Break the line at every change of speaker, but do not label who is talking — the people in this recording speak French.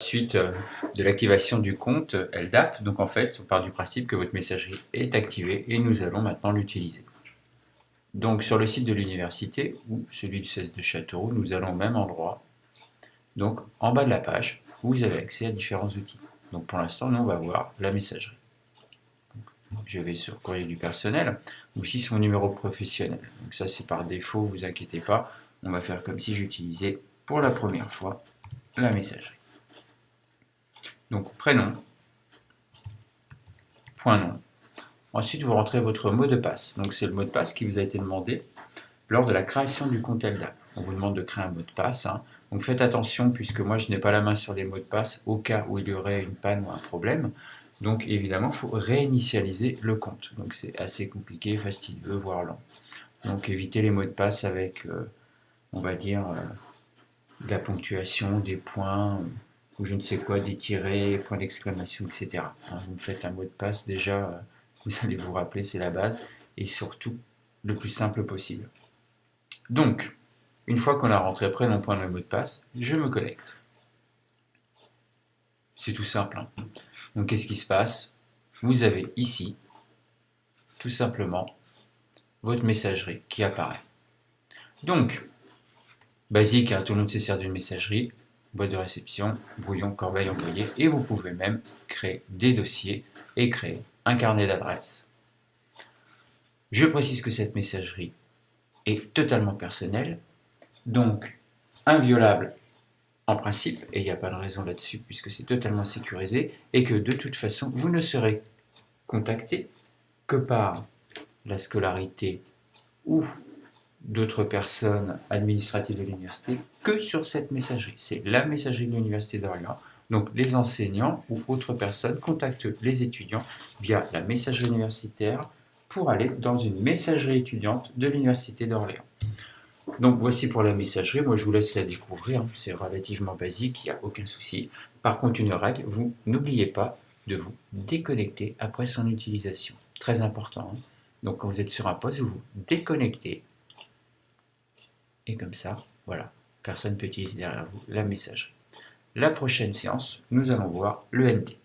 Suite de l'activation du compte LDAP, donc en fait on part du principe que votre messagerie est activée et nous allons maintenant l'utiliser. Donc sur le site de l'université ou celui du CES de Châteauroux, nous allons au même endroit. Donc en bas de la page, vous avez accès à différents outils. Donc pour l'instant, nous on va voir la messagerie. Donc, je vais sur courrier du personnel, ou ici c'est mon numéro professionnel. Donc ça c'est par défaut, vous inquiétez pas. On va faire comme si j'utilisais pour la première fois la messagerie. Donc prénom, point nom. Ensuite, vous rentrez votre mot de passe. Donc c'est le mot de passe qui vous a été demandé lors de la création du compte LDAP. On vous demande de créer un mot de passe. Donc faites attention, puisque moi je n'ai pas la main sur les mots de passe au cas où il y aurait une panne ou un problème. Donc évidemment, il faut réinitialiser le compte. Donc c'est assez compliqué, fastidieux, voire lent. Donc évitez les mots de passe avec, on va dire, de la ponctuation, des points, ou je ne sais quoi, des tirets, points d'exclamation, etc. Vous me faites un mot de passe, déjà, vous allez vous rappeler, c'est la base, et surtout le plus simple possible. Donc, une fois qu'on a rentré prénom, point, le mot de passe, je me connecte. C'est tout simple. Donc, qu'est-ce qui se passe? Vous avez ici, tout simplement, votre messagerie qui apparaît. Donc, basique, tout le monde sait servir d'une messagerie, boîte de réception, brouillon, corbeille, envoyé, et vous pouvez même créer des dossiers et créer un carnet d'adresses. Je précise que cette messagerie est totalement personnelle, donc inviolable en principe, et il n'y a pas de raison là-dessus puisque c'est totalement sécurisé, et que de toute façon, vous ne serez contacté que par la scolarité ou d'autres personnes administratives de l'université que sur cette messagerie. C'est la messagerie de l'université d'Orléans. Donc les enseignants ou autres personnes contactent les étudiants via la messagerie universitaire pour aller dans une messagerie étudiante de l'université d'Orléans. Donc voici pour la messagerie, moi je vous laisse la découvrir, c'est relativement basique, il n'y a aucun souci. Par contre, une règle, vous n'oubliez pas de vous déconnecter après son utilisation. Très important. Donc quand vous êtes sur un poste, vous vous déconnectez. Et comme ça, voilà, personne ne peut utiliser derrière vous la messagerie. La prochaine séance, nous allons voir le NT.